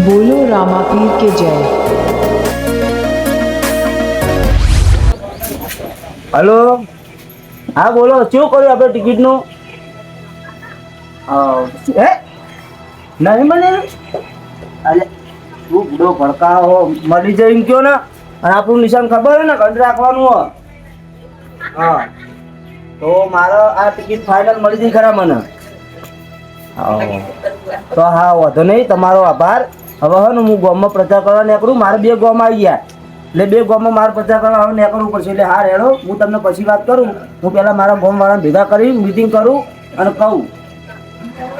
बोलो रामापीर के जय। हेलो हाँ बोलो क्यों करो આપણે ટિકિટ નું હે નહીં મને અરે તું બુડો ભડકા હો મળી જાય એમ કયો ને અને આપણું નિશાન ખબર હે ને કંડ રાખવાનું હો હા તો મારો આ ટિકિટ ફાઇનલ મળી જઈ ખરા મને તો હા વાંધો નહીં તમારો આભાર હવે હે ને હું ગામમાં પ્રચાર કરવા નીકળું મારે 2 ગામ આવી ગયા એટલે 2 ગામમાં મારે પ્રચાર કરવા હવે નીકળવું પડશે એટલે હા રેડો હું તમને પછી વાત કરું હું પહેલાં મારા ગામવાળાને ભેગા કરી મીટિંગ કરું અને કહું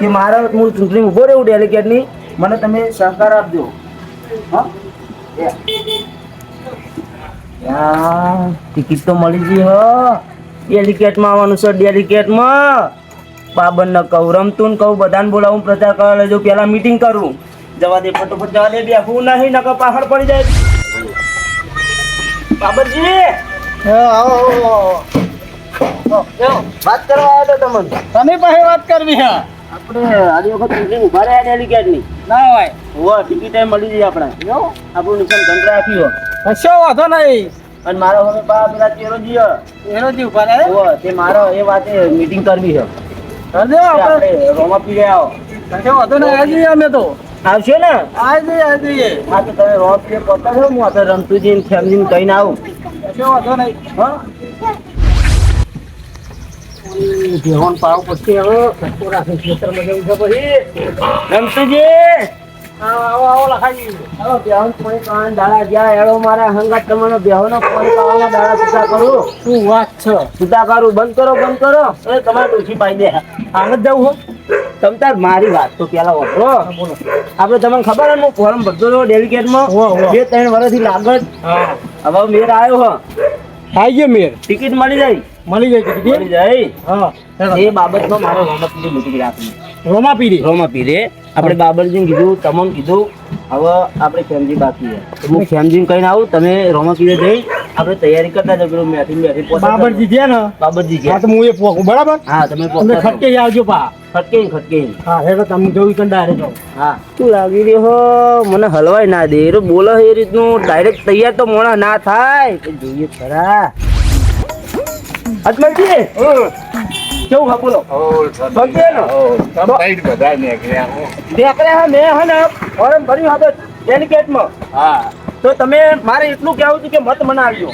કે મારે હું ચૂંટણી ઊભો રહું ડેલિકેટની મને તમે સહકાર આપજો હા ટિકિટ તો મળી ગઈ હો ડેલિકેટમાં આવવાનું છે ડેલિકેટમાં બાબરને કહું રમતું કહું બધાને બોલાવું પ્રચાર કરવા લેજો પહેલાં મીટિંગ કરું જવા દે ફટોફટ જવા દે બેઠું નહીં નકર પાછળ પડી જાય બાબરજી વાત કરવા આવ્યો તો તમને તમે પાસે વાત કરવી હે આપણે આજે વખત ચૂંટણી ઉભા રહ્યા ડેલિકેટની ના હોય હો ટિકિટ મળી જાય આપણે આપણું નિશાન કંડ રાખ્યું કશો વાંધો નહીં અને મારો હવે પેલા ચેરો જીઓ એનો જ ઉભા રહે હો તે મારો એ વાતે મીટિંગ કરવી છે કરજો આપણે રોમા પી આવો કશો વાંધો નહીં આવી અમે તો આવશો ને આવી જઈએ હા તો તમે રોપ પીએ પહોંચતા છો હું આપણે રમતુજી ને ફેમિલીને કહીને આવું કશો વાંધો નહીં હા ભેહોન પાવ પછી હવે કચો રાખે ખેતરમાં જવું છે પછી રમતુજી આવો આવો લખાઈ હવે ભેહોન પાણી પાણી દાડા જ્યાં એળો મારા હંગાત તમારો ભેહોનો પાણી પાવાના દાડા છૂટા કરું શું વાત છે છૂટા કરું બંધ કરો એ તમારે ડોસી પાઈ દે આને જ જવું હો તમ તાર મારી વાત તો પેલા વાપરો બોલો આપણે તમને ખબર હે હું ફોર્મ ભરતો હતો ડેલિકેટમાં હો, હો. 2-3 વર્ષથી લાગત હા હવે મેર આવ્યો હો આવી ગયો મેર ટિકિટ મળી જાય મળી જાય મળી કીધી જાય હા એ બાબતમાં મારે રોમાપીરી મીટિંગ રાખવી રોમા પીરી રોમાપીરે આપણે બાબરજીને કીધું તમને કીધું હવે આપણે ફેમજી બાકી છે હું ફેમજીને કહીને આવું તમે રોમાપીરે જઈ આપણે તૈયારી કરતા જાવ પેલું મેથી બાબરજી છે ને બાબરજી હા છે તો હું એ પોકું બરાબર હા તમે તમે ખટકે આવજો પા ખટકે હા હેડો તમે જોઈ કંડારે જાઓ હા શું લાગી રહ્યો હો મને હલવાય ના દે એ બોલો એ રીતનું ડાયરેક્ટ તૈયાર તો મોણા ના થાય તો જોઈએ ખરા અજમલજી કેવું હા બોલો સમજે ને દેખરે હા મેં હે ને ફોર્મ ભર્યું હવે ડેલિકેટમાં તો તમે મારે એટલું કહેવું હતું કે મત મને આવજો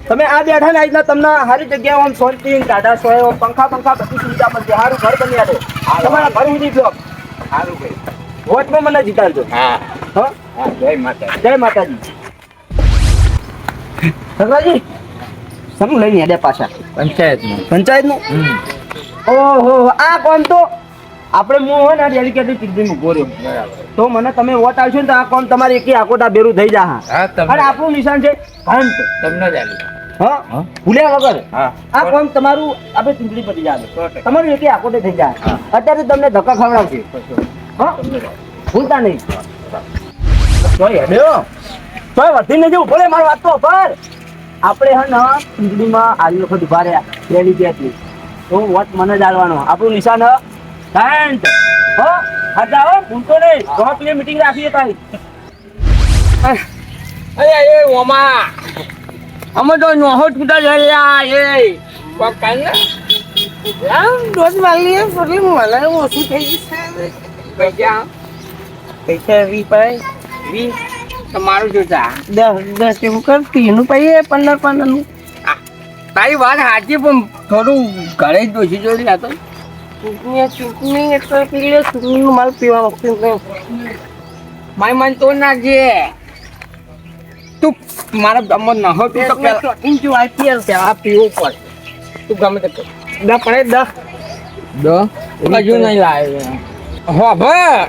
તમે આ બેઠા ને આજના તમને સારી જગ્યાએ આમ શાંતિ ટાઢા સોય પંખા બધી સુવિધા મળશે સારું ઘર બની આવે તમારા ઘર સુધી બ્લોક વોટમાં મને જીતાડજો હા જય માતાજી સગરાજી સમ લઈને હેડે પાછા પંચાયતનું ઓહો આ કોણ તો આપણે હું હોય ને ડેલિકેટની ચીજની ઉભો રહ્યો તો મને તમે વોટ આવશો ને તો આ કોણ તમારે એકી આકોટા બેરું થઈ જા અને આપણું નિશાન છે ઘંટ હા ભૂલ્યા વગર આ કોણ તમારું આપણે ચૂંટણી પતી જાય તમારું એકી આકોટે થઈ જાય અત્યારે તમને ધક્કા ખવડાવશે હા ભૂલતા નહીં તોય હેડ્યો તોય વધીને જવું ભલે મારી વાત તો પર આપણે હે ને ચૂંટણીમાં આવી વખત ઉભા રહ્યા ડેલિકેટની તો વોટ મને જ આલવાનો આપણું નિશાન ઘંટ હો હતા હો ભૂલતો નહીં રોપલી મીટિંગ રાખીએ તારી અરે એ ઓમા અમે તો નોહો છૂટા જયા એ પકાઈ ને આમ રોજ વાલી એ ફરી મને ઓછું થઈ ગયું પૈસા 20 તમારું જોતા 10 એવું કરતી એનું પૈયે 15 નું તારી વાત સાચી પણ થોડું ઘરે જ દોષી જોડી આ તો ચૂંટણી એટલે પેલી ચૂંટણીનું માલ પીવા વખતે મારી મન તો નાખજે તું મારા ગામમાં ન હોય તું તો ઇન્ચુ આઈપીએલ છે આ પીવું પડે તું ગમે તે દસ પડે 10 હજુ નહીં લાવે હો ભાઈ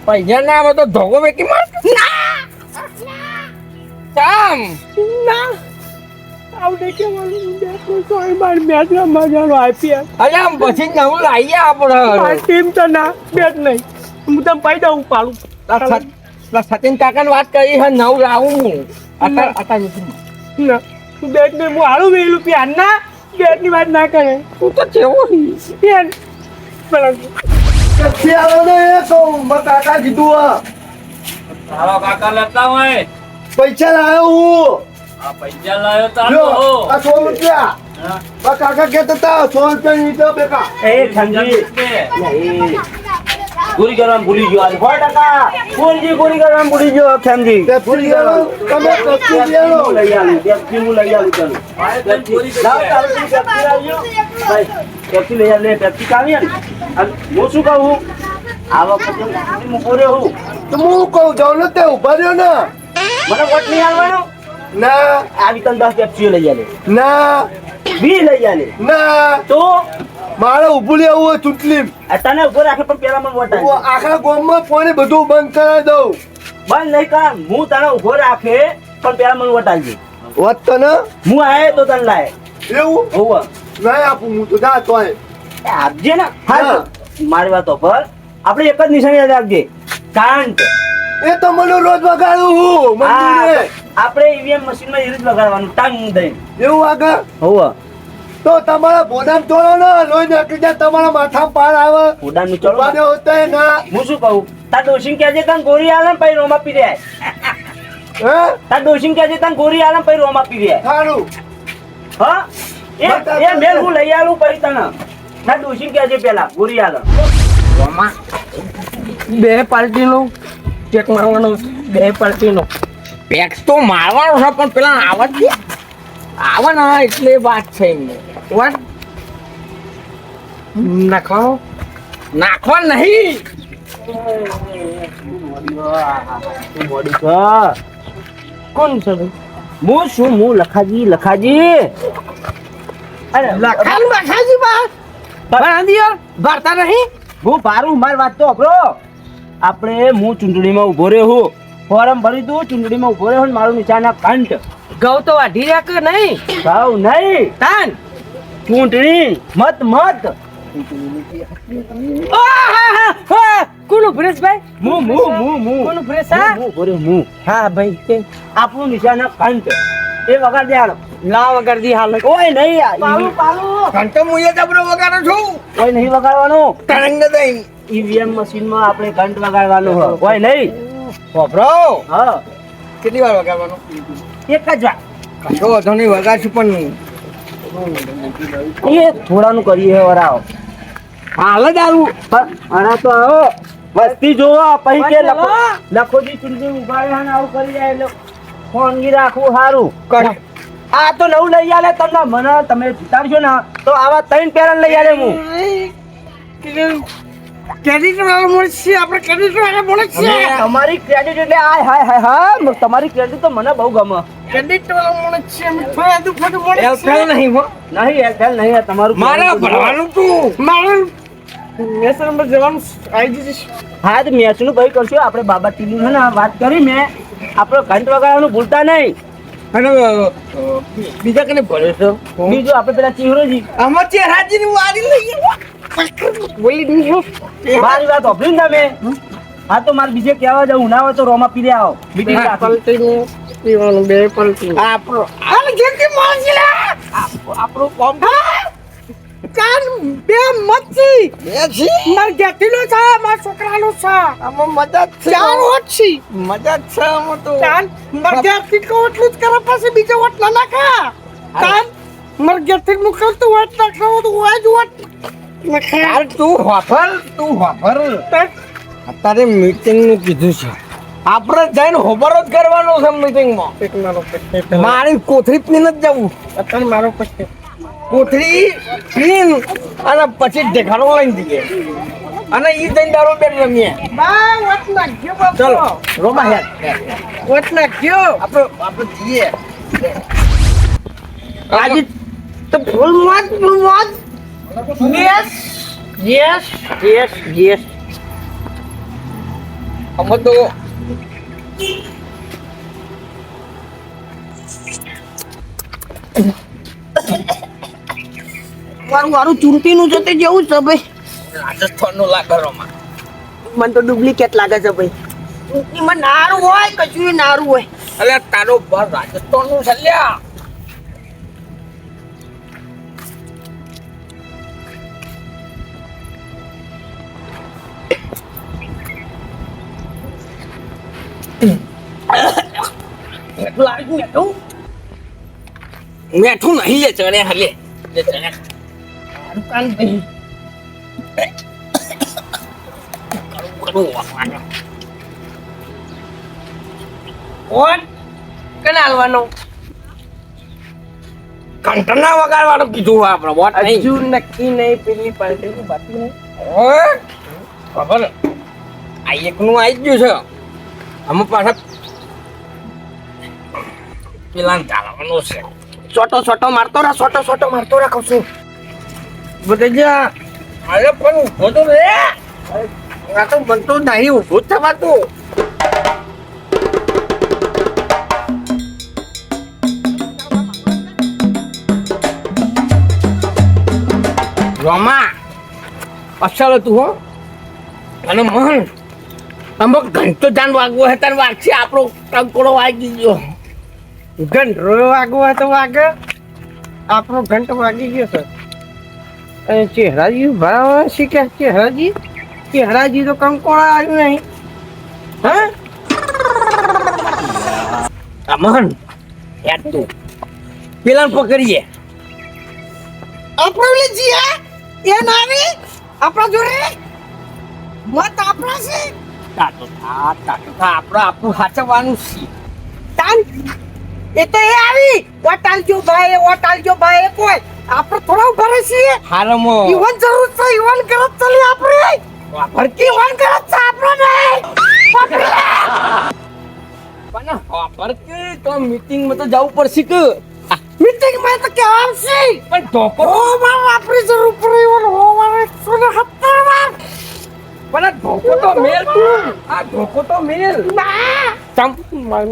પૈસા ના આવે તો ધોકો વેકી માર કામ ના આવડે કે મેચ મજાનો આઈપીએલ અરે આમ પછી નવું લાવીએ આપણે ટીમ તો ના બેટ નહીં હું તને પાઈ દઉં પાડું સચિન કાકાની વાત કરી છે નવું લાવું હું બેટ ને હું હારું વેલું પ્યાર ના બેટ ની વાત ના કરે તું તો કેવો પેન પેપ્સી આલો ને એ કહું મારા કાકા કીધું આ. તારો કાકા લેતા હોય પૈસા લાવ્યો હું. આ પૈસા લાવ્યો તો જો આલો. આ 100 રૂપિયા હા. મારા કાકા કહેતા હતા 100 રૂપિયા ની દો બેકા. એ ખંજી પૂરી કરવા ભૂલી ગયો આજે 100%. કોણજી પૂરી કરવા ભૂલી ગયો ખેમજી. પેપ્સી આલો તમે પેપ્સી આલો. હું લઈ આલું પેપ્સી હું લઈ આલું ચાલો લાવ તારું પેલી પેપ્સી લાવજો ભાઈ પેપ્સી લઈ આવ લે પેપ્સી કાવી ને હું શું કહું આ વખતે હું પૂરે હું તો હું કહું જાઉં ને તે ઉભા રહ્યો ને. મને વોટ નહીં આલવાનો ના આવી તને 10 પેપ્સીઓ લઈ આલે ના 20 લઈ આલે ના તો મારે ઊભું રહેવું હોય ચૂંટણી. તને ઉભો રાખે પણ પેલા મને વોટ આલ આખા ગામમાં પાણી બધું બંધ કરાવી દઉં. બંધ નહીં કર હું તને ઉભો રાખે પણ પેલા મને વોટ આલજે વાત તને હું આયે તો તને લાય એવું હોવા નહીં આપું હું તો જા તોય. આપજે ને હા. હા મારી વાતો પર આપણે એક જ નિશાની યાદ રાખજે કાંટ એ તો મને રોજ વગાડું હું મંદિરે. આપણે ઈવીએમ મશીન માં ઈરીજ વગાડવાનું ટાંગ દઈને એવું આગળ હોવા તો તમારા બોડામ તોડો ને લોહી નાખી જાય તમારા માથા પાર આવે. ઉડાન નું ચલો ઉભાને હોતા હે ના હું શું કહું તાર ડોશીને કહેજે તને ગોરી આલે ને પછી રોમા પી રહ્યા હે તાર ડોશીને કહેજે તને ગોરી આલે ને પછી રોમા પી રહ્યા સારું હા એ મેલ હું લઈ આલું પછી તને તાર ડોશીને કહેજે પેલા ગોરી આલે બે પાર્ટીનો ચેક મારવાનો બે પાર્ટીનો પેક્સ તો મારવાનો છે પણ પેલા આવત દે આવે ને એટલે વાત છે એમને વાત નાખવાનો નાખવા નહીં કોણ છે ભાઈ? હું શું હું લખાજી અરે લખાણ બખાજી બા ભરાંદિયો ભરતા નહીં હું પારું મારી વાત તો અભરો આપણે હું ચૂંટણીમાં ઉભો રહ્યો હું ફોર્મ ભરી દઉં ચૂંટણીમાં ઉભો રહ્યો ને મારું નિશાન આ કંઠ ઘઉં તો વાઢી રાખ નહીં ભાવ નહીં તાન ચૂંટણી મત કોનું ભરેશભાઈ હું કોનું ભરેશ હા ઉભો રહ્યો હું હા ભાઈ તે આપણું નિશાન આ કંઠ એ વગાડ દે હાલો લાવ વગર દી હાલ ઓય નહીં પાલું ઘંટો મુયે જબરો વગાડો છું ઓય નહીં વગાડવાનું તરંગ દઈ ઈવીએમ મશીનમાં આપણે ઘંટ વગાડવાનું હોય ઓય નહીં વાપરો હા કેટલી વાર વગાડવાનો એક જ વાર કશો વાંધો નહીં વગાડશું પણ એ થોડાનું કરીએ વરાવ હાલ જ આવું અરે તો આવો વસ્તી જોવો પછી કે લખોજી ચૂંટણી ઉભા રહ્યા ને આવું કરી જાય એટલે ફોનગી રાખવું સારું આ તો નવું લઈ આલે તમને મને તમે જીતાડશો ને તો આવા 3 પેરન લઈ આલે હું ક્રેડિટ વાળો મળશે આપણે ક્રેડિટ વાળો મળશે તમારી ક્રેડિટ એટલે આય હાય હાય હા તમારી ક્રેડિટ તો મને બહુ ગમે ક્રેડિટ વાળો મળશે અમે થોડા દુખોટ મળશે એલફેલ નહીં હો નહીં એરટેલ નહીં તમારું મારે ભરવાનું તું મારે મેસ નંબર જવાનું આવી જઈશ હા તો મેચ નું ભાઈ કરશું આપણે બાબા ટીવી છે ને વાત કરી મેં આપણો ઘંટ વગાડવાનું ભૂલતા નહીં અને બીજા કને ભરે છે બીજું આપણે પેલા ચિહરોજી આમાં ચેહરાજી ની વારી લઈએ બોલી નહીં હો મારી વાત સાંભળી ને તમે હા તો મારે બીજે કહેવા જવું ના હોય તો રોમા પીરે આવો મીટિંગ રાખો પલટીનું પીવાનું બે પલટી આપણો આને જેથી મળશે આપણો કોમ કાન બે મચ્છી બેસી માર ગેટીલો છે માર છોકરાનો છે આમાં મદદ છે ચાર ઓછી મદદ છે આમાં તો કાન માર ગેટી કો એટલું જ કરે પછી બીજો વટ ના નાખા કાન માર ગેટી નું કરતું વટ નાખો તો વાજ વટ યાર તું હોફર અત્યારે મીટિંગ નું કીધું છે આપણે જઈને હોબરો જ કરવાનો છે મીટિંગ માં મારી કોથળી પીને જ જવું અત્યારે મારો પછી કોથળી પીન અને પછી ઢેકાણો લઈને જઈએ અને ઈ જઈને દારૂ બેન રમીએ ચલો રોમા હેડ વટ નાખ્યો આપણે જઈએ આજે તો ફૂલ મોજ yes અમે તો મારું ચૂંટીનું છે તે જેવું છે ભાઈ રાજસ્થાનનું લાગે રોમાં મને તો ડુપ્લિકેટ લાગે છે ભાઈ ચૂંટણીમાં નારું હોય કશું નારું હોય એટલે તારો બસ રાજસ્થાનનું છે લ્યા મેઠું નહીં લે ચણે હલે લે ચણે દુકાન નહીં કરું વાવાનો કોણ કને હાલવાનું કંટના વગાડવાનું કીધું આપણે વોટ નહીં હજુ નક્કી નહીં પેલી પાર્ટીનું બાકી નહીં ઓય ખબર આ એકનું આવી ગયું છે અમુક પાછા પેલા ચાલવાનું છે છોટો મારતો રહે કહું છું બધે જા અરે પણ ઉભો તો રે આ તો બનતો નહીં ઊભું જ થવાતું રોમા અસલ હતું હો અને મન અમુક ઘંટો જાન વાગવો હે તાર વાગશે આપણો ટંકોડો વાગી ગયો ઘંટો વાગવો હોય તો વાગે આપણો ઘંટો વાગી ગયો છે અને ચહેરાજી ભરાવા શીખે ચહેરાજી તો કંકોડા આવ્યું નહીં હા અમન યાર તું પેલા પકડીએ આપણો લે જીયા એ નાવી આપણા જોડે મત આપણા છે તાતો આપણું સાચવવાનું છે તાન એ તો એ આવી ઓટાલજો ભાઈ કોઈ આપણે થોડા ભરે છીએ હાલમો ઈવન જરૂર છે ઈવન ગલત ચાલી આપણે ભરતી ઈવન ગલત છે આપણો નહીં પણ પર કે તો મીટિંગ માં તો જવું પડશે કે મીટિંગ માં તો કે આવશે પણ ધોકો ઓ માર આપણી જરૂર પડે ઈવન હો મારે સોને હત્તર વાર પણ ધોકો તો મેલ તું આ ધોકો તો મેલ તમ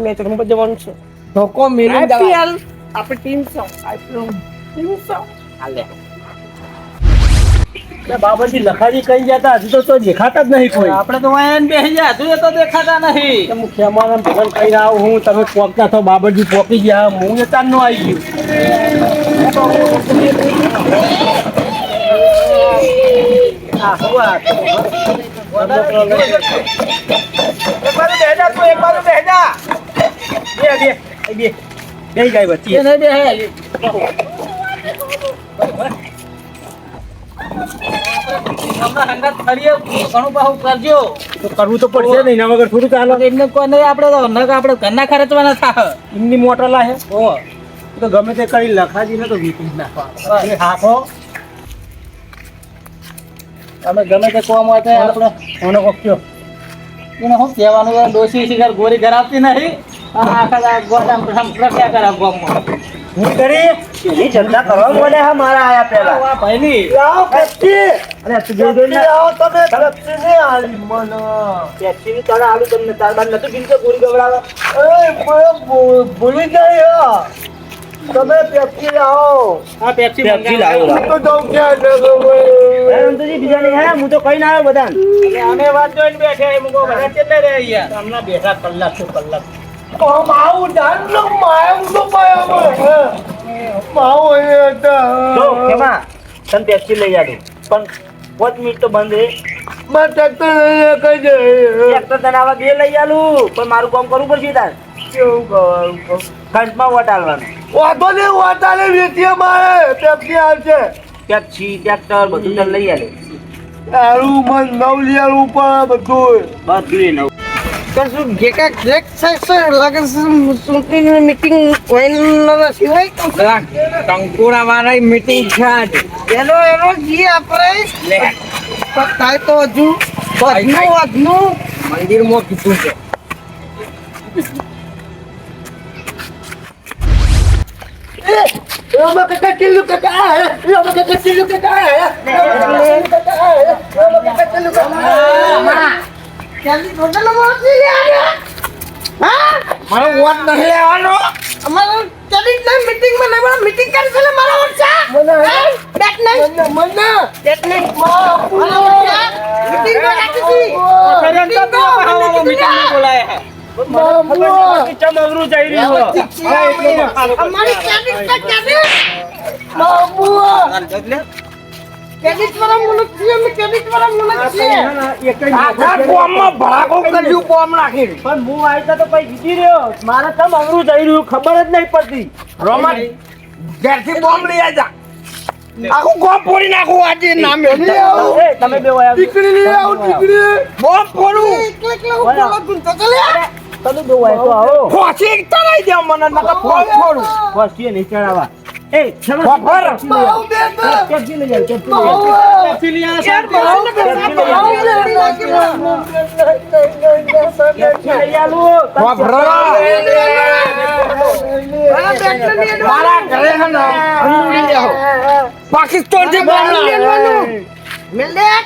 મેચ રમવા જવાનું છે ધોકો મેલ આઈપીએલ આપણી ટીમ છે આઈપીએલ ટીમ છે હાલે બાબાજી લખાજી કઈ જતા હજુ તો દેખાતા જ નહીં કોઈ આપણે તો વાયન બેસી ગયા હજુ તો દેખાતા નહીં મુખ્યમાં ભગવાન કઈ આવું હું તમે પોકતા છો બાબાજી પોકી ગયા હું એ તાર નો આવી કરવું તો પડશે નહીં એના વગર થોડું ચાલો એટલે કોઈ નહીં આપણે ઘરના ખર્ચવાના થાય એમની મોટર લાહે તો ગમે તે કરી લખાજી ને તો વીટી નાખવા હાફો તમે ગમે તે કોમ હોય તો આપણે કોનો કોક્યો એને શું કહેવાનું ડોસી શિકાર ગોરી ઘરાવતી નહીં આખા ગોડામ રખ્યા કરા ગામમાં હું કરી એની ચર્ચા કરવા મળે હા મારા આયા પહેલા ભાઈની આવો પેપ્સી અરે તું જોઈ જોઈને આવો તમે પેપ્સી ને આલી મને પેપ્સી ની તને આલું તમને તાર બાદ નતું કીધું કે ગોળી ગવડાવે ભૂલી ગયા તમે પેપ્સી લાવો આ પેપ્સી પેપ્સી લાવો તો જાઉં ક્યાં જગો અંતજી બીજા નહીં હે હું તો કઈ ના આવ્યો બધાને અમે વાત જોઈને બેઠા એમ કહો બધા કેટલે રહે યાર હમણાં બેઠા કલાક તો કલાક માવું જાણલો માવું તો માવું એ તો કેમાં તને પેપ્સી લઈ આલું પણ 5 મિનિટ તો બંધ હે માં ટ્રેક્ટર કઈ દે ટ્રેક્ટર તને આવા બે લઈ આલું પણ મારું કામ કરવું પડશે તાર કેવું કરવાનું ખર્ચમાં વોટ આલવાનું વાંધો નહીં વાટાલે વેચીએ મારે પેપ્સી આવશે પેપ્સી ટ્રેક્ટર બધું તને લઈ આલે તારું મન નવલિયાળું પણ બધું બધું નવું કશું જેકા જેક છે લાગે છે સુંટીની મીટિંગ કોઈના સિવાય ટંકોરા વાળા મીટિંગ છે આજે એનો જી આપણે લે થાય તો હજુ વધનું મંદિરમાં કીધું છે Roma kakatilu kakak. Roma kakatilu kakak. Roma kakatilu kakak. જલ્દી ટોટલ મોટી યાર હા મારો વોટ નહીં લેવાનો અમારો જલ્દી મીટિંગમાં નહીં મીટિંગ કરી છે મારા વર્ષા બેટ નહીં મને બેટ નહીં મારા વર્ષા મીટિંગમાં રાખી મીટિંગ બોલાય હે ચમગરું જઈ રહ્યું અમારી કેડિટ બાબુ ક્રેડિટ વાળા મુલક છીએ અમે ક્રેડિટ વાળા મુલક છીએ આખા ગામમાં ભડાકો કર્યું બોમ્બ નાખી પણ હું આવ્યો તો પછી જીતી રહ્યો મારે તમ અવરું જઈ રહ્યું ખબર જ નહીં પડતી રોમન ઘેરથી બોમ્બ લઈ આવજા આખું ગામ ફોડી નાખું આજે નામ એ તમે બે વાયા ટીકડી લઈ આવું ટીકડી બોમ્બ ફોડું એકલા એકલા હું બોલો ગુંતો ચાલે તમે બે વાયા તો આવો ખોસી ચડાઈ દે મને નકર બોમ્બ ફોડું વસ્તી નહીં ચડાવવા એ ચલો ખબર બહુ દે દે કેપ્સી લઈ જાવ કેપ્સી બહુ લઈ જાવ મારા ઘરે હે ને અંદુડી લેહો પાકિસ્તાન થી બોમ્બ લાવવાનું મિલક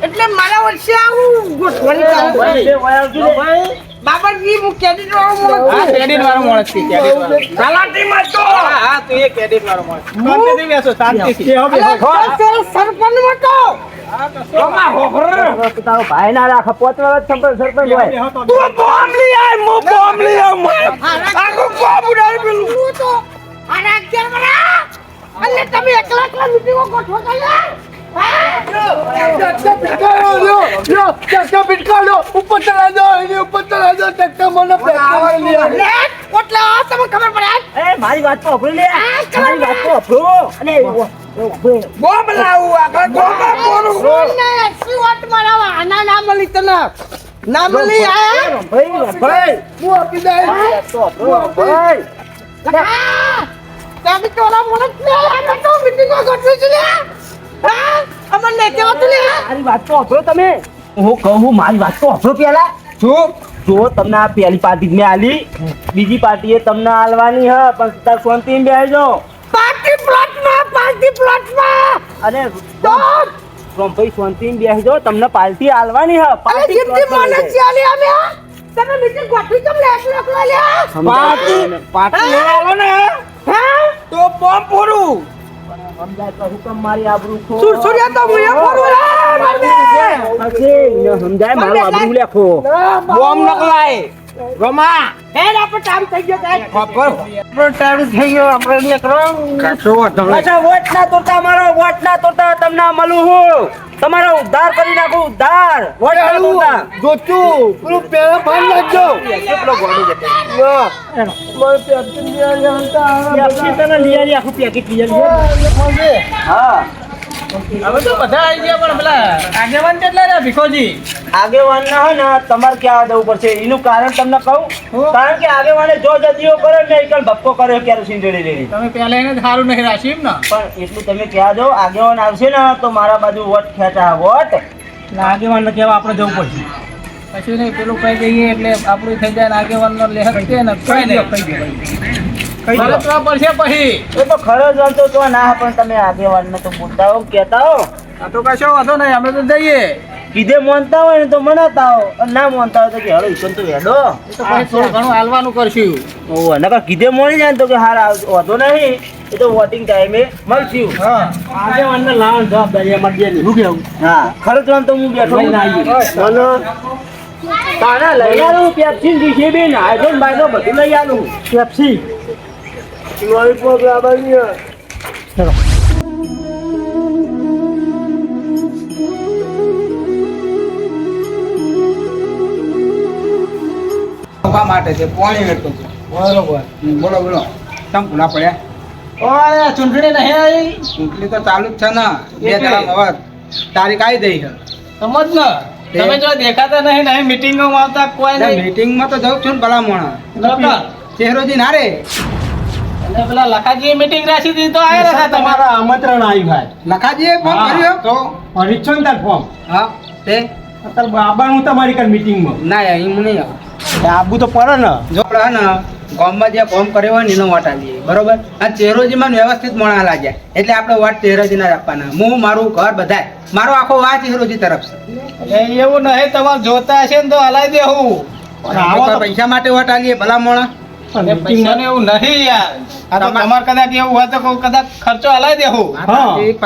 એટલે મારા વર્ષે આવું ગોઠવણી ચાલુ બે વાયા જો ભાઈ બાબાજી હું ક્રેડિટ વાળો મુલક છું ક્રેડિટ વાળો માણસ છે ક્રેડિટ વાળો તલાટી માં તો હા તું એ ક્રેડિટ વાળો માણસ શાંતિથી બેસો શાંતિથી સરપંચ મોટો રોમા હોહર તારો ભાઈ ના રાખ પોતવા સરપંચ હોય તું બોમ્બ લઈ આય મો બોમ્બ લઈ આય આખું બોમ્બ ઉડાડી પેલું હું તો આના 11 વરા અને તમે એકલા એકલા મીટિંગો ગોઠવો છો ઉપર ચલા દો એની ઉપર ચલા દો ટક્કા મને પેલા લઈ એટલે તમે ખબર પડે એ મારી વાત તો અભરો લે મારી વાત તો અભરો અને બોમ્બ લાવું આગળ બોમ્બ ફોડું સોને સુવટ મારા આના નામ મળી તને નામ મળી આયા ભાઈ હું આપી દે તો અભરો ભાઈ તમે તો ઓલા મોણસ ને અમે તો મીટિંગો ગોઠવી છે લે હા અમને કેવો તું લે મારી વાત તો અભરો તમે હું કહું મારી વાત તો અભરો પેલા શું જો તમને આ પહેલી પાર્ટી મેં આલી બીજી પાર્ટીએ તમને આલવાની હ પણ તાર શાંતિથી બેસજો પાર્ટી પ્લોટમાં અને તો ભાઈ શાંતિથી બેસજો તમને પાર્ટી આલવાની હ અરે પાર્ટી જીતી મને ચાલી અમે તમે મીટિંગ ગોઠવી કેમ લે એકલા લે પાર્ટી લઈ આવો ને હા તો બોમ્બ ફોડું સમજાય તો હુકમ મારી આબરૂ ખો સુરસુરિયા તો હું એ ફોડું રે અરે એને સમજાય મારું આબરૂ લેખો બોમ્બ નકલાય રોમા હેડ આપણે કામ થઈ ગયો સાહેબ ખબર ટાઈમ થઈ ગયો આપણે નીકળો કાઠો વાતો અચ્છા વોટ ના તોડતા મારો વોટ ના તોડતા તમને મળું હું તમારો ઉદ્ધાર કરી નાખું ઉદ્ધાર વોટ ના તોડતા જોતું પેલું પેલા ફાન નાખજો કેટલો ગોડો જતો મારે પેપ્સી લઈ આવ્યા પેપ્સી તને લઈ આવી આખું પેકેટ લઈ આવી હા હવે તો બધા આવી ગયા પણ પેલા આગેવાન કેટલા રહ્યા ભીખોજી આગેવાન ના હોય ને તમારે ક્યાં જવું પડશે એનું કારણ તમને કહું કારણ કે આગેવાને જો જદીઓ કરે ને એકલ ભપકો કર્યો કેરોસીન રેડી રેડી તમે પહેલા એને સારું નહીં રાખ્યું એમ ને પણ એટલું તમે ક્યાં જો આગેવાન આવશે ને તો મારા બાજુ વોટ ખેંચા વોટ આગેવાન ને કહેવા આપણે જવું પડશે પછી નહીં પેલું કઈ જઈએ એટલે આપણું થઈ જાય ને આગેવાનનો લેહક છે ને કઈ નહીં ફરજવા પડશે પછી એ તો ખરો ચાલતો તો ના પણ તમે આગેવાન ને તો બોલતા હો કહેતા હો આ તો કશો વાંધો નહીં અમે તો જઈએ કીધે માનતા હોય ને તો મનાતા હો અને ના માનતા હોય તો કે હળો ઈકન તો હેડો એ તો પછી થોડું ઘણું હાલવાનું કરશું ઓહો નકર કીધે મોણી જાય ને તો કે હાર વાંધો નહીં એ તો વોટિંગ ટાઈમે મળશું હા આગેવાન ને લાવવાની જવાબદારી અમારી બેની શું કેવું હા ખરો તો હું બેઠો મને તારા લઈ આલું પેપ્સી જીસી બી ના આજો ને બાયનો બધું લઈ આલું પેપ્સી લોલીપોપ લાવવાની માટે છે પાણી વેઠતો બરોબર બોલો બોલો તમ ભૂલા પડ્યા ઓય ચૂંટણી નહીં આવી ચૂંટણી તો ચાલુ જ છે ને બે દાડા હવે તારીખ આવી ગઈ છે સમજ ને તમે જો દેખાતા નહીં ને મીટિંગમાં આવતા કોઈ નહીં મીટિંગમાં તો જઉં છું ને ભલા મોણા ચહેરોજી ના રે અને પેલા લખાજી મીટિંગ રાખી દીધી તો આવ્યા હતા તમારા આમંત્રણ આવ્યું ભાઈ લખાજીએ ફોન કર્યો તો પરીક્ષો ને તાર ફોર્મ હા તે અત્યારે બાબાનું તમારી કાલ મીટિંગમાં ના અહીં હું નહીં આવું આબુ તો પડે ને જો આપણે ને ગામમાં જે ફોર્મ કર્યો હોય ને એનો વોટ આપીએ બરોબર આ ચેરોજીમાં વ્યવસ્થિત મોણા લાગ્યા એટલે આપણે વોટ ચેરોજીના જ આપવાના હું મારું ઘર બધાય મારો આખો વા ચેરોજી તરફ છે એવું નહીં તમારે જોતા હશે ને તો હલાઈ દેવું પૈસા માટે વોટ આલીએ ભલા મોણા પૈસાને એવું નહીં યાર આ તો તમારે કદાચ એવું હોય તો કદાચ ખર્ચો હલાઈ દેવું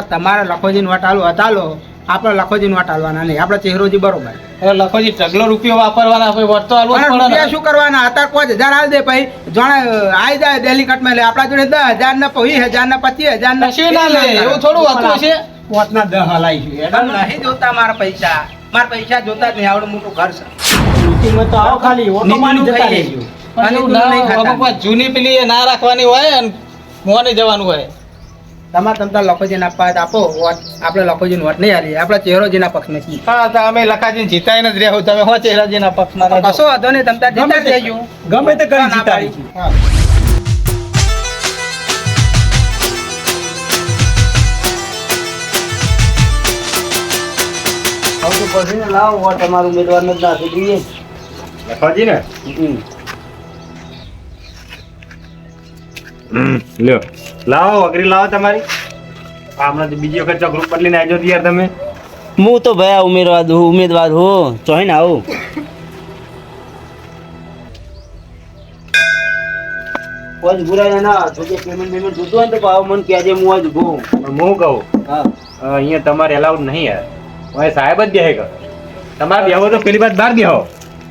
તમારે લખોજીને વોટ આલો હતાલો આપણે લખોજી નોટ હાલવાના નહીં, આપણે ચહેરોજી બરોબર. એટલે લખોજી ઢગલો રૂપિયો વાપરવાના આપણે વોટ તો હાલવો જ અને પડે રૂપિયા ને. શું કરવાના? અત્યારે 5,000 આલ દે પછી જાણે આઈ જાય ડેલિકેટમાં લે. આપણા જોડે 10,000 ને 20,000 ને 25,000 ને કશું ના લે, એવું થોડું હોતું હશે. પોતના 10 હલાઈ છે. નહીં જોતા મારા પૈસા જોતા જ નહીં. આવડું મોટું ઘર છે. મીટિંગમાં તો આવો ખાલી ઓટો મારી જતા રહેજો. પણ એવું ના હોય, બાપા, જૂની પેલી એ ના રાખવાની હોય અને મોને જવાનું હોય. તમારે તમતા લખોજીને આપવા હોય તો આપો વોટ. આપણે લખોજીને વોટ નહીં હાલીએ, આપણે ચહેરોજીના પક્ષમાં છીએ. હા તો અમે લખાજીને જીતાઈને જ રહેવું, તમે હો ચહેરાજીના પક્ષમાં રહેજો. કશો વાંધો નહીં, તમતા જીતા જ રહેજો. ગમે તે કરી ના જીતાડી પાડી. છે. હા. હવે તો પછી ને લાવો વોટ અમારું ઉમેદવાર નથી નાખી દઈએ. લખવાજી ને લ્યો લાવો વગરી લાવો તમારી. હમણાં તો બીજી વખત ગ્રુપ બદલીને આવજો યાર તમે. હું તો ભાઈ ઉમેદવાર હું ચોહી ને આવું. કોઈ બુરાય ના જોકે પેમેન્ટ જોતું હોય ને તો ભાવ મને કહેજે, હું આજ ઉભો. પણ હું કહું હા અહીંયા તમારે એલાઉડ નહીં યાર. હવે સાહેબ જ બેહે કર. તમારે બેહો તો પેલી વાત બહાર બેહો.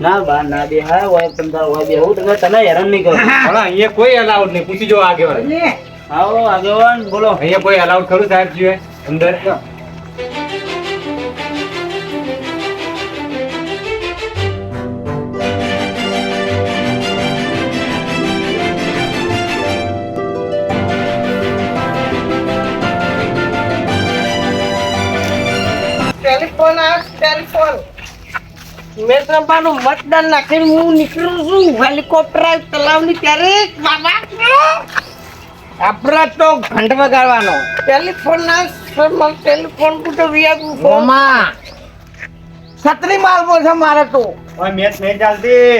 ના બા ના બે હા હોય તમતાર હોય બે હું તને હેરાન નહીં કરું. પણ અહીંયા કોઈ એલાઉડ નહીં. પૂછી જો આગેવાન. આવો આગેવાન બોલો. અહીંયા કોઈ એલાઉડ ખરું સાહેબ જોઈએ અંદર? ટેલિફોન આવે ટેલિફોન. મેં તમારું મતદાન નાખીને હું નીકળું છું હેલિકોપ્ટર તલાવની ત્યારે બાબા આપણે તો ઘંટ વગાડવાનો. ટેલિફોન ના સર ટેલિફોન કુટો વિયા ઓમાં છત્રી માલવો છે મારે તો. હવે મેચ નહીં ચાલતી.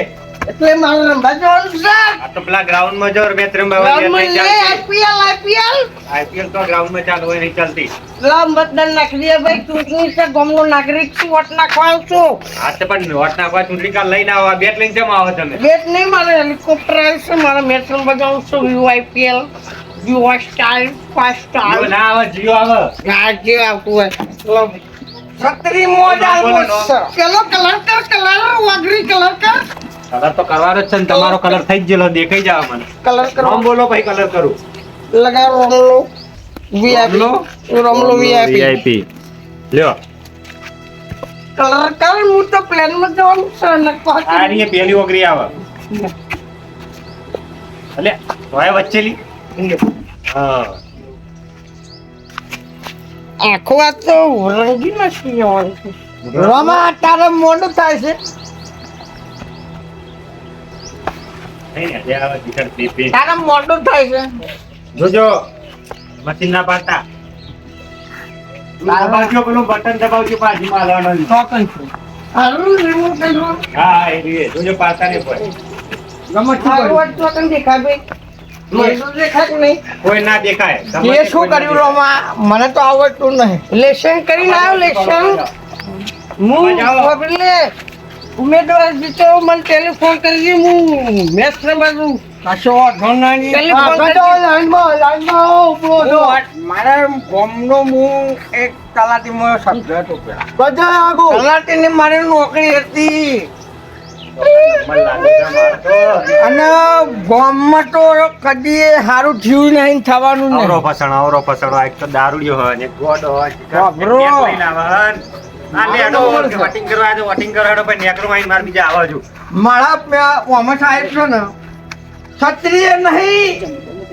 એટલે મારું રમવા જવાનું છે. આ તો પેલા ગ્રાઉન્ડમાં જો મેચ રમવા નહીં ચાલતી. આઈપીએલ આઈપીએલ તો ગ્રાઉન્ડમાં ચાલુ હોય નહીં ચાલતી. લાવ મતદાન નાખી દે ભાઈ. ચૂંટણી છે, ગામનો નાગરિક છું, વોટ નાખવાનું છું. હા તો પણ વોટ નાખવા ચૂંટણી કાર્ડ લઈને આવો. બેટ લઈને કેમ આવો તમે? બેટ નહીં, મારે હેલિકોપ્ટર આવ્યું છે, મારે મેચ રમવા જવાનું છે. View IPL view style fast Jio style ના આવે, જીઓ આવે. જે આવતું હોય. છત્રી મોજા પેલો કલર વાઘરી કલર કર. કલર તો કરવાનો જ છે ને. તમારો કલર થઈ જ ગયેલો દેખાઈ જાવ મને. કલર કરો નામ બોલો પછી કલર કરું. લગાવ રમલો વીઆઈપી રમલો વીઆઈપી વીઆઈપી લ્યો. કલર કર. હું તો પ્લેન માં જવાનું છે ને આ રહી પેલી ઓગરી આવે. અલે વાય વચ્ચેલી. હા આખો આ તો રંગી નથી જવાનું છે. રમા તારે મોડું થાય છે. નહીં ને, જે આવે દીકર પી. તારે મોડું થાય છે. જોજો મશીન ના પાડતા. દબાવજો, પેલું બટન દબાવજો, બાજુમાં હલાવવાનું. હારું રિમોટ કર્યું. હા એ રીતે જોજો પાડતા નહીં પડે. હારું વાત તો તને દેખાય ભાઈ. મોઢું દેખાય કે નહીં? કોઈ ના દેખાય. એ શું કર્યું રોમા? મને તો આવડતું નહીં. લેશન કરીને આવ્યો લેશન. હું ખબરલે ઉમેદવાર જીતો મને ટેલિફોન કરી હું મેચ રમવા દઉં. કશો વાંધો નહીં. ટેલિફોન મારે ગામનો હું એક તલાટીમાં સભ્ય હતો પેલા. તલાટીની મારી નોકરી હતી મને લાગે છે મારે તો અને ગામમાં તો કદી સારું થયું નહીં, થવાનું નહીં. આવરો ફસણો આ એક તો દારૂડિયો હોય ને એક ગોડ હોય. બાબરો. નેક લઈને આવે હન. આ લે હેડો, વોટિંગ કરવા આવે તો વોટિંગ કરવા હેડો, પછી નેકરું આવીને મારે બીજા આવા જો. મારા ઓમાં સાહેબ છે ને ક્ષત્રિય નહીં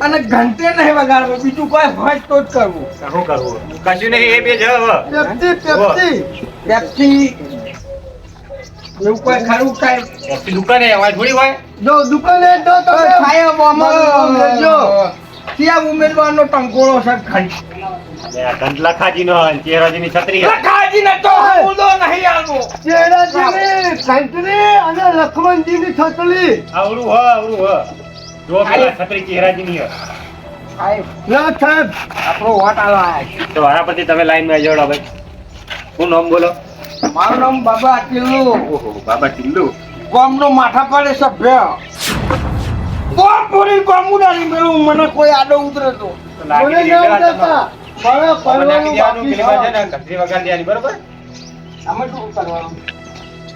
અને ઘંટે નહીં વગાડવું, બીજું કોઈ હોય તો જ કરવું. શું કરવું? કશું નહીં, એ બે જ હવે. પેપ્સી એવું કોઈ ખરું સાહેબ? એસી દુકાને અવાજ થોડી હોય. જો દુકાને જો તમે સાહેબ આમાં જો ત્યાં ઉમેદવારનો ટંકોળો છે ઘંટ. અરે આ ધંધ લખાજીનો હોય ને ચેરાજીની છત્રી હોય. લખાજીને તો મુદ્દો નહીં આલવો. ચેડાજીની કંટરી અને લખમણજીની છતલી આવડું હોય, આવડું હોય. જો પેલા છત્રી ચેરાજીની હોય. સાહેબ ના સાહેબ આપણો વોટ આલો આયા તો વારા પછી તમે લાઈનમાં જોડો ભાઈ. શું નામ બોલો? છે. મારું નામ બાબા અકેલું, ઓહો બાબા ટિલ્લુ. ગામનો માથા પડે સભ્ય. કોણ પૂરી ગામુડાની મેળવું મને કોઈ આડો ઉતરે તો. તો લાગી મને રહી ના પેલા ઉતરતા. પડવાનું નાખી દેવાનું, બાકી પેલી બાજુ છે ને, ઘંટડી વગાડી દેવાની, બરોબર? આમાં શું કરવાનું?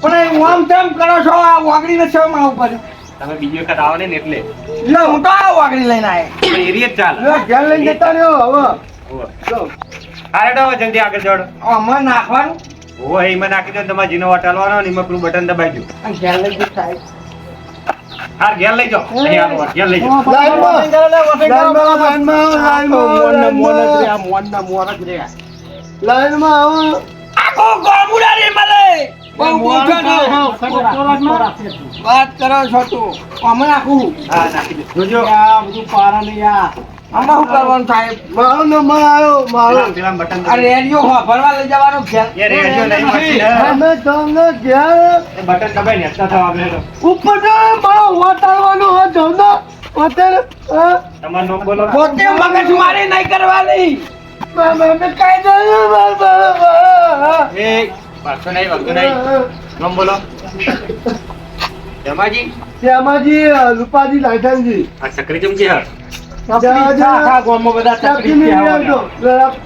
પણ એ આમ તેમ કરો છો આ વાગડીને છો માં ઉપર તમે બીજી વખત આવો ને એટલે લે હું તો આ વાગડી લઈને આય એરિયે જ ચાલે. લે, ઘેર લઈને જતા રહ્યો હવે હોવે. હા, રેડો, હવે જલ્દી આગળ જોડો. આમાં નાખવાનું હોવે, એમાં નાખી દો, તમારે જીનો વટાળવાનો ને એમાં પેલું બટન દબાઈ દો. અને ઘેર લઈ જઈ થાય હા, ઘેર લઈ જાઓ. અહીં આવો, ઘેર લઈ જાઓ. લાઈનમાં, લાઈનમાં આવો. આખો ગોળબુડા રે મળે બહુ બોલતો ન વાત કરો છો તું આમાં નાખું હા, નાખી દો. જોજો. આમાં શું કરવાનું સાહેબ મારો નંબર આવ્યો મારો પેલા બટન આ દબાઈ રેડિયો વાપરવા લઈ જવાનો ઘેર દો. એ રેડિયો લઈ પછી, અમે તમને ઘેર એ બટન દબાઈ ને હસતા થવા આગળ હેડો. ઉપર જો મારો વટાડવાનું હોય જમનો વટાડ તમારું નામ બોલો. પોતે મગજ મારી નહીં કરવાની મેં કઈ દઉં એ વાંધો નહીં, વાંધો નહીં. નામ બોલો. જમાજી. શ્યામાજી રૂપાજી લાઠાણજી આ સક્રી ચમચી હા.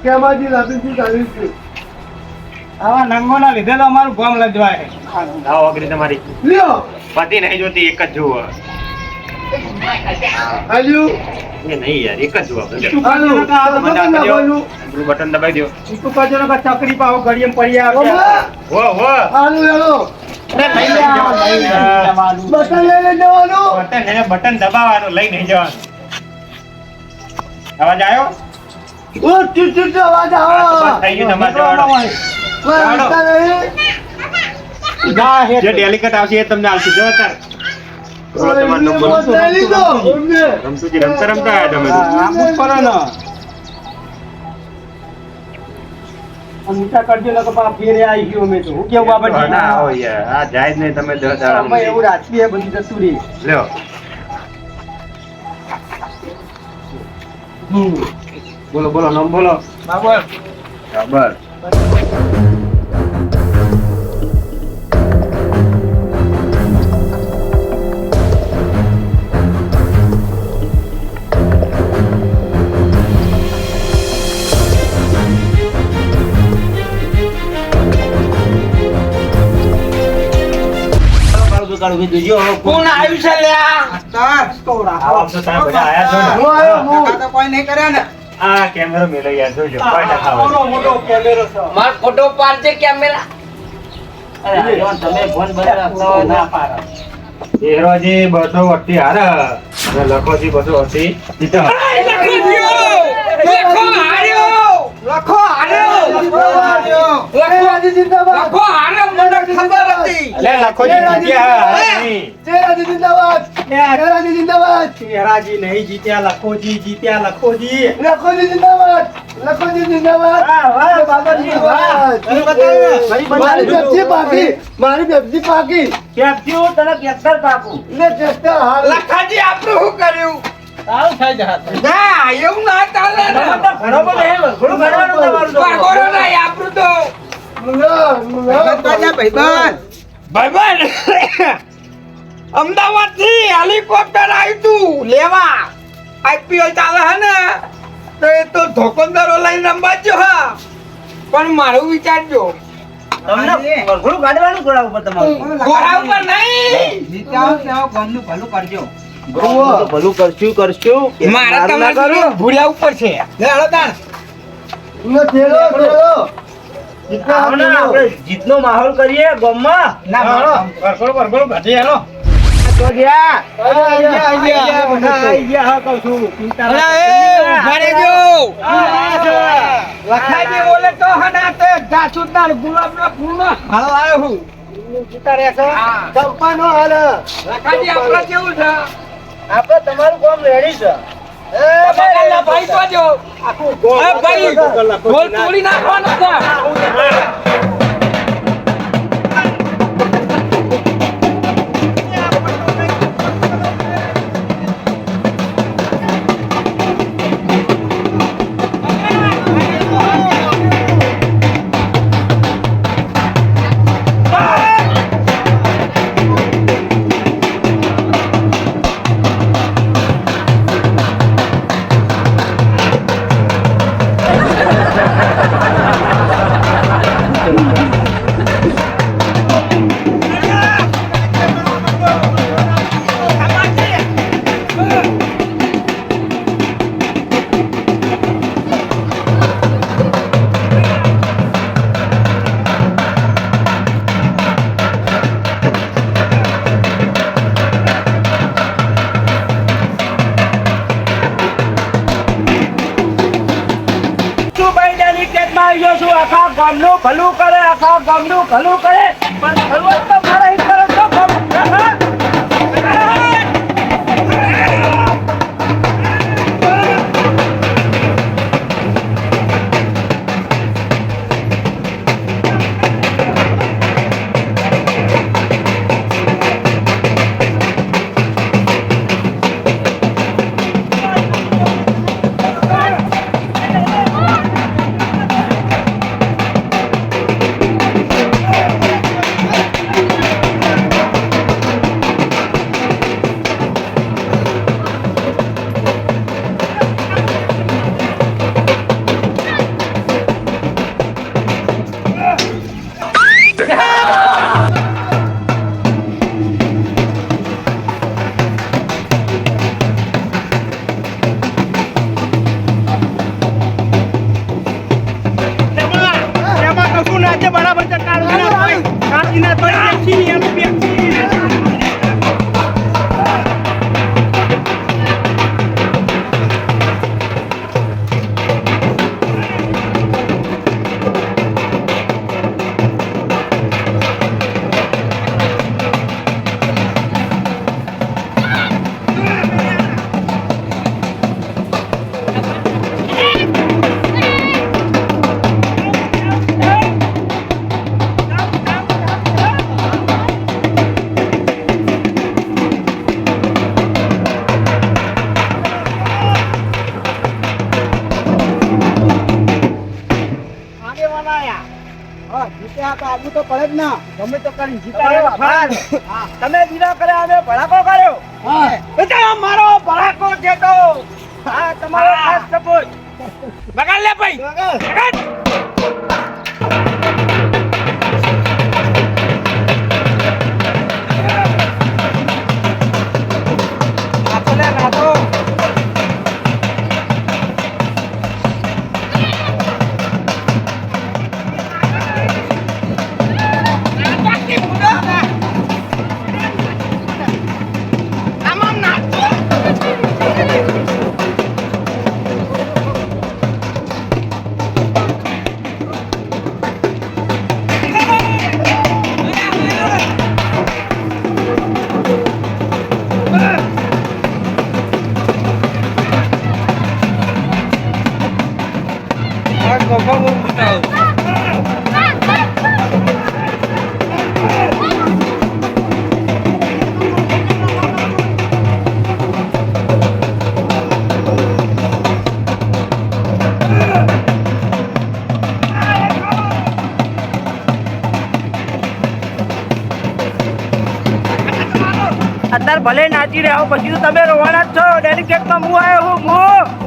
શ્યામાજી લાઠાણજી ચાલીસજી આવા નંગોના લીધે તો અમારું ગામ લજવાય આવો અગરી તમારી લ્યો પતિ નહીં જોતી, એક જ જુઓ. આલ્યું એ નહીં યાર, એક જ જુઓ આપણે. આલ્યું બટન દબાઈ દો. ચકરી પાવો ઘડીએ પડી હો હો. આલુ લેલો બટન લઈને જવાનું બટન દબાવવાનું, લઈ નહીં જવાનું. અવાજ આવ્યો? ઓ ચીટ ચીટ અવાજ બસ આવે થઈ ગયું, તમારે જવાનું. કોઈ રસ્તા નહીં જે ડેલિકેટ આવશે એ તમને આવશે. જો અત્યારે. બોલો તમારો નંબર. લઈ લીધો અમને રમતુજી રમતા રમતા આવ્યા તમે તો. મીઠા કરજો ને ફેરે આવી ગયો અમે તો હું કેવું બાબા ના આવો યાર, આ જાય જ નહીં, તમે 10 દાડા એવું રાજકીય બધી જતું રહી લ્યો. બોલો બોલો, નામ બોલો. બરાબર બરાબર. કોણ આવ્યું છે લ્યા આવો આમ તો તમે બધા આયા છો ને. હું આવ્યો હું તો કોઈ નહીં કરે ને આ કેમેરો મેલો યાર, જોજો. કોઈ ના ખાવ. મોટો કેમેરો છે માર ફોટો પાડજે કેમેરા તેરોજી 280 હારે અને લખોજી 280 જીતો. લખો હાર્યો લખો જિંદાબાદ મને ખબર હતી એટલે લખોજી જીત્યા, હારે નહીં. ચેરાજી જિંદાબાદ ચેરાજી જિંદાબાદ ચહેરાજી નહીં જીત્યા, લખોજી જીત્યા, લખોજી લખોજી જિંદાબાદ લખોજી જિંદાબાદ બાબાજી મારી પેપ્સી પાકી મારી પેપ્સી પાકી ક્યાંથી તને કેસર કાપું ને ટેસ્ટર હાલ લખાજી આપણું શું કર્યું સારું થઈ જશે ના એવું ના ચાલે ને ઘણો બધો હે ઘણું કરવાનું તમારું તો. પાગોરો નહીં આપણું તો ભાઈબંધ અમદાવાદ થી હેલિકોપ્ટર આવ્યું તું લેવા આઈપીએલ ચાલે હે ને તો એ તો ધોકંદરો લઈને રમવાજો હા પણ મારું વિચારજો તમને ઘણું કાઢવાનું ઘોડા ઉપર તમારું ઘોડા ઉપર નહીં ભલું કરશું મારે તમારે ભૂલ્યા ઉપર છે લે હળો તાણ ને ચેરો ચેરો આવો ને આપણે જીતનો માહોલ કરીએ ગામમાં ના વરઘોડો વરઘોડો કાઢીએ હાલો તો ગયા આઈ ગયા હા કહું છું ચિંતા અલા એ ઉભા રહેજો લખાજી બોલે તો હના તે જાસૂદ ના ગુલાબના ફૂલનો હાલ આવ્યો હું ચિંતા રહેશે ચંપાનો હાલ લખાજી આપણા કેવું છે આપણે તમારું કામ રેડી છે તમારા ભાઈ તો જો આખું એ ભાઈ ગોલ તોડી નાખવાનો છે ગયો છું આખા ગામનું ભલું કરે આખા ગામનું ભલું કરે પણ શરૂઆત તો મારા હિત કરો તો તમે જીરા કર્યા અમે ભડાકો કર્યો મારો ભડાકો છે તો હા તમારો ખાસ સપોર્ટ બગાડ લે ભાઈ બગાડ આપલે રાતો અત્યારે ભલે નાચી રહ્યા પછી તો તમે રોવાના જ છો ડેલિકેટમાં હું આવ્યો હું